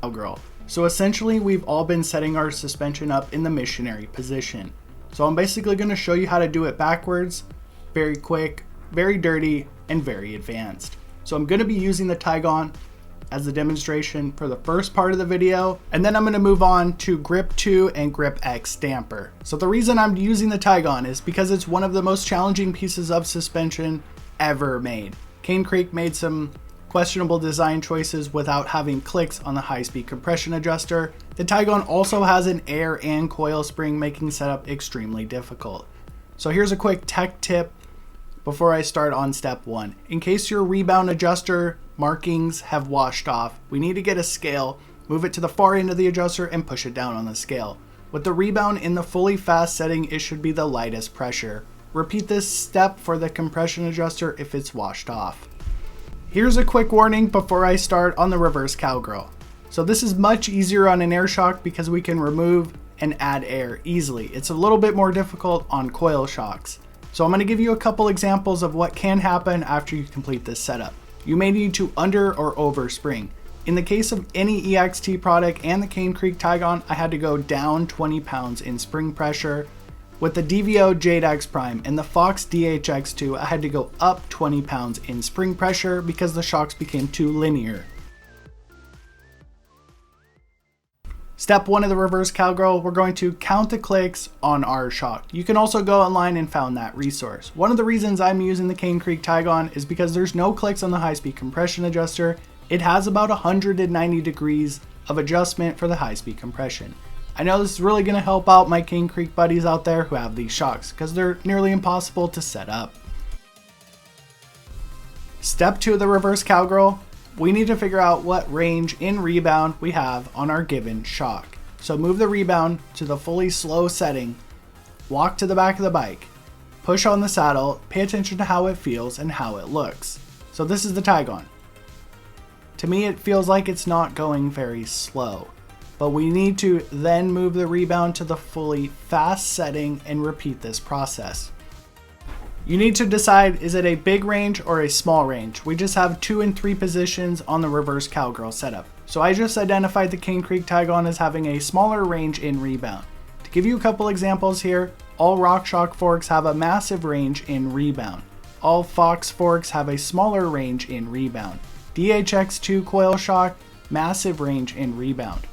cowgirl. So essentially we've all been setting our suspension up in the missionary position. So I'm basically going to show you how to do it backwards, very quick, very dirty, and very advanced. So I'm going to be using the Tygon as a demonstration for the first part of the video, and then I'm going to move on to grip 2 and grip X damper. So the reason I'm using the Tygon is because it's one of the most challenging pieces of suspension ever made. Cane Creek made some questionable design choices without having clicks on the high-speed compression adjuster. The Tygon also has an air and coil spring, making setup extremely difficult. So here's a quick tech tip before I start on step 1. In case your rebound adjuster markings have washed off, we need to get a scale, move it to the far end of the adjuster, and push it down on the scale. With the rebound in the fully fast setting, it should be the lightest pressure. Repeat this step for the compression adjuster if it's washed off. Here's a quick warning before I start on the reverse cowgirl. So this is much easier on an air shock because we can remove and add air easily. It's a little bit more difficult on coil shocks. So I'm going to give you a couple examples of what can happen after you complete this setup. You may need to under or over spring. In the case of any EXT product and the Cane Creek Tygon, I had to go down 20 pounds in spring pressure. With the DVO Jade X Prime and the Fox DHX2, I had to go up 20 pounds in spring pressure because the shocks became too linear. Step 1 of the reverse cowgirl, we're going to count the clicks on our shock. You can also go online and found that resource. One of the reasons I'm using the Cane Creek Tygon is because there's no clicks on the high-speed compression adjuster. It has about 190 degrees of adjustment for the high-speed compression. I know this is really going to help out my Cane Creek buddies out there who have these shocks because they're nearly impossible to set up. Step 2 of the reverse cowgirl, we need to figure out what range in rebound we have on our given shock. So move the rebound to the fully slow setting, walk to the back of the bike, push on the saddle, pay attention to how it feels and how it looks. So this is the Tygon. To me it feels like it's not going very slow, but we need to then move the rebound to the fully fast setting and repeat this process. You need to decide, is it a big range or a small range? We just have 2 and 3 positions on the reverse cowgirl setup. So I just identified the Cane Creek Tygon as having a smaller range in rebound. To give you a couple examples here, all RockShox forks have a massive range in rebound. All Fox forks have a smaller range in rebound. DHX2 coil shock, massive range in rebound.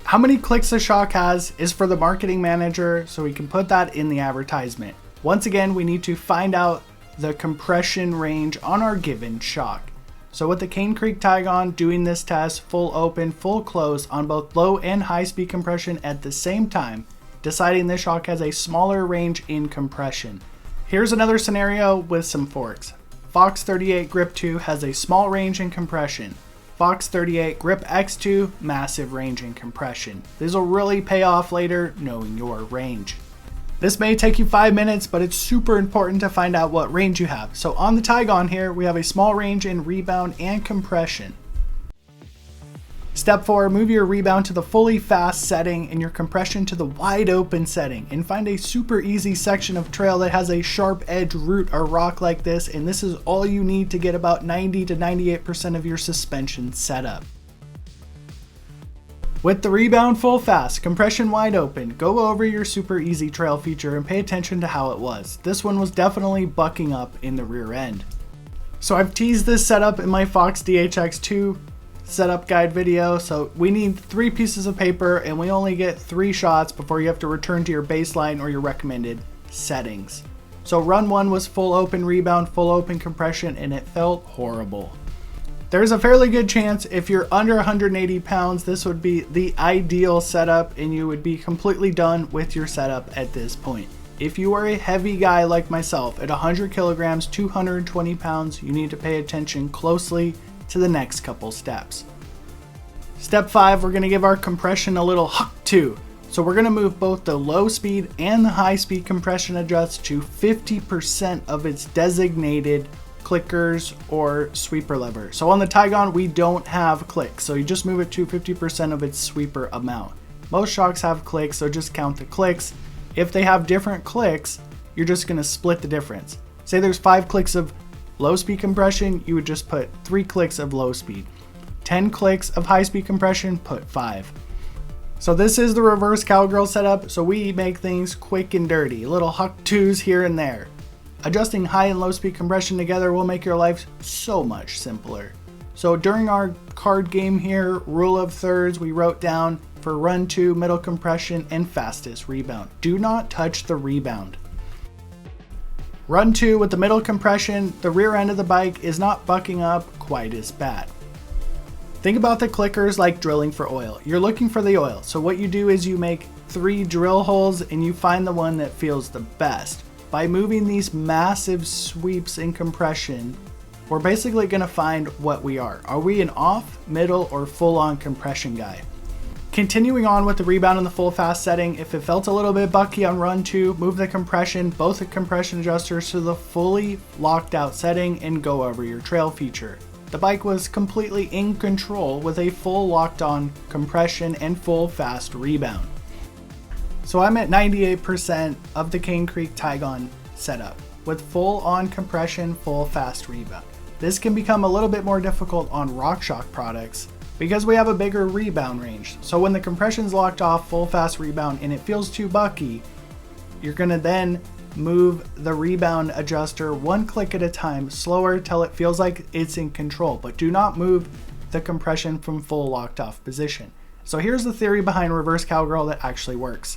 How many clicks the shock has is for the marketing manager, so we can put that in the advertisement. Once again, we need to find out the compression range on our given shock. So with the Cane Creek Tygon, doing this test full open, full close on both low and high speed compression at the same time, deciding this shock has a smaller range in compression. Here's another scenario with some forks. Fox 38 Grip 2 has a small range in compression. Fox 38 Grip X2, massive range in compression. This will really pay off later knowing your range. This may take you 5 minutes, but it's super important to find out what range you have. So on the Tygon here, we have a small range in rebound and compression. Step 4, move your rebound to the fully fast setting and your compression to the wide open setting, and find a super easy section of trail that has a sharp edge root or rock like this, and this is all you need to get about 90 to 98% of your suspension setup. With the rebound full fast, compression wide open, go over your super easy trail feature and pay attention to how it was. This one was definitely bucking up in the rear end. So I've teased this setup in my Fox DHX2 setup guide video. So we need 3 pieces of paper and we only get 3 shots before you have to return to your baseline or your recommended settings. So run 1 was full open rebound, full open compression, and it felt horrible. There's a fairly good chance if you're under 180 pounds, this would be the ideal setup and you would be completely done with your setup at this point. If you are a heavy guy like myself at 100 kilograms, 220 pounds, you need to pay attention closely to the next couple steps. Step 5, we're going to give our compression a little huck to. So we're going to move both the low speed and the high speed compression adjust to 50% of its designated clickers or sweeper lever. So on the Tygon, we don't have clicks, so you just move it to 50% of its sweeper amount. Most shocks have clicks, so just count the clicks. If they have different clicks, you're just going to split the difference. Say there's 5 clicks of Low speed compression, you would just put 3 clicks of low speed. 10 clicks of high speed compression, put 5. So this is the reverse cowgirl setup, so we make things quick and dirty, little huck twos here and there. Adjusting high and low speed compression together will make your life so much simpler. So during our card game here, rule of thirds, we wrote down for run 2, middle compression, and fastest rebound. Do not touch the rebound. Run 2 with the middle compression, the rear end of the bike is not bucking up quite as bad. Think about the clickers like drilling for oil. You're looking for the oil, so what you do is you make 3 drill holes and you find the one that feels the best. By moving these massive sweeps in compression, we're basically going to find what we are. Are we an off, middle, or full-on compression guy? Continuing on with the rebound in the full fast setting, if it felt a little bit bucky on run 2, move the compression, both the compression adjusters to the fully locked out setting and go over your trail feature. The bike was completely in control with a full locked on compression and full fast rebound. So I'm at 98% of the Cane Creek Tygon setup with full on compression, full fast rebound. This can become a little bit more difficult on RockShox products because we have a bigger rebound range. So when the compression's locked off, full fast rebound, and it feels too bucky, you're gonna then move the rebound adjuster 1 click at a time, slower till it feels like it's in control, but do not move the compression from full locked off position. So here's the theory behind reverse cowgirl that actually works.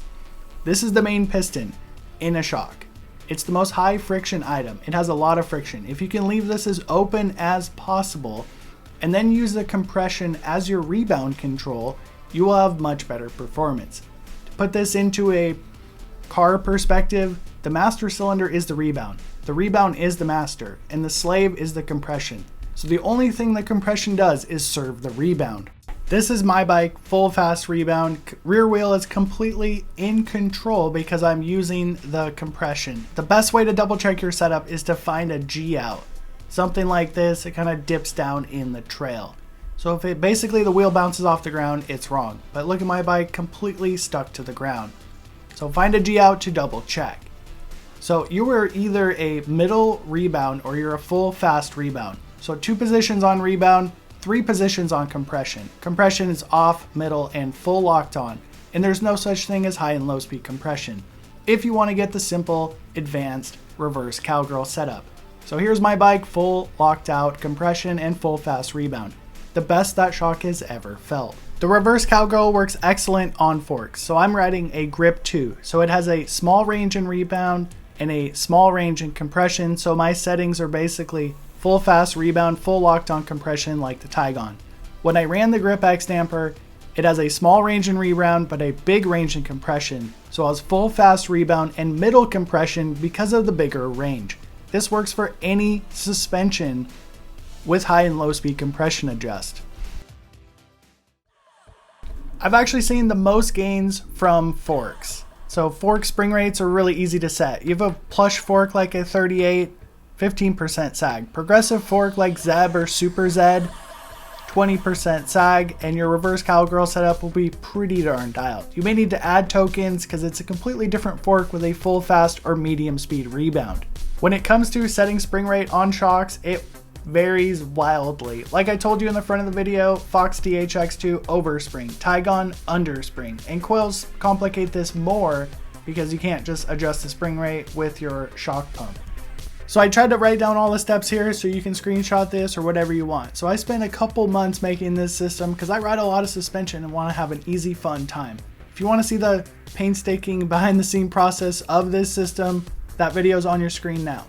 This is the main piston in a shock. It's the most high friction item. It has a lot of friction. If you can leave this as open as possible and then use the compression as your rebound control, you will have much better performance. To put this into a car perspective, the master cylinder is the rebound is the master, and the slave is the compression. So the only thing the compression does is serve the rebound. This is my bike, full fast rebound. Rear wheel is completely in control because I'm using the compression. The best way to double check your setup is to find a G out. Something like this, it kind of dips down in the trail. So if it basically the wheel bounces off the ground, it's wrong. But look at my bike, completely stuck to the ground. So find a G out to double check. So you were either a middle rebound or you're a full fast rebound. So 2 positions on rebound, 3 positions on compression. Compression is off, middle, and full locked on. And there's no such thing as high and low speed compression if you want to get the simple, advanced, reverse cowgirl setup. So here's my bike, full locked out compression and full fast rebound. The best that shock has ever felt. The reverse cowgirl works excellent on forks. So I'm riding a Grip 2. So it has a small range in rebound and a small range in compression. So my settings are basically full fast rebound, full locked on compression like the Tygon. When I ran the Grip X damper, it has a small range in rebound but a big range in compression. So I was full fast rebound and middle compression because of the bigger range. This works for any suspension with high and low speed compression adjust. I've actually seen the most gains from forks. So fork spring rates are really easy to set. You have a plush fork like a 38, 15% sag. Progressive fork like Zeb or Super Zed, 20% sag, and your reverse cowgirl setup will be pretty darn dialed. You may need to add tokens because it's a completely different fork with a full fast or medium speed rebound. When it comes to setting spring rate on shocks, it varies wildly. Like I told you in the front of the video, Fox DHX2 overspring, Tygon underspring, and coils complicate this more because you can't just adjust the spring rate with your shock pump. So I tried to write down all the steps here so you can screenshot this or whatever you want. So I spent a couple months making this system because I ride a lot of suspension and want to have an easy, fun time. If you want to see the painstaking behind the scene process of this system, that video is on your screen now.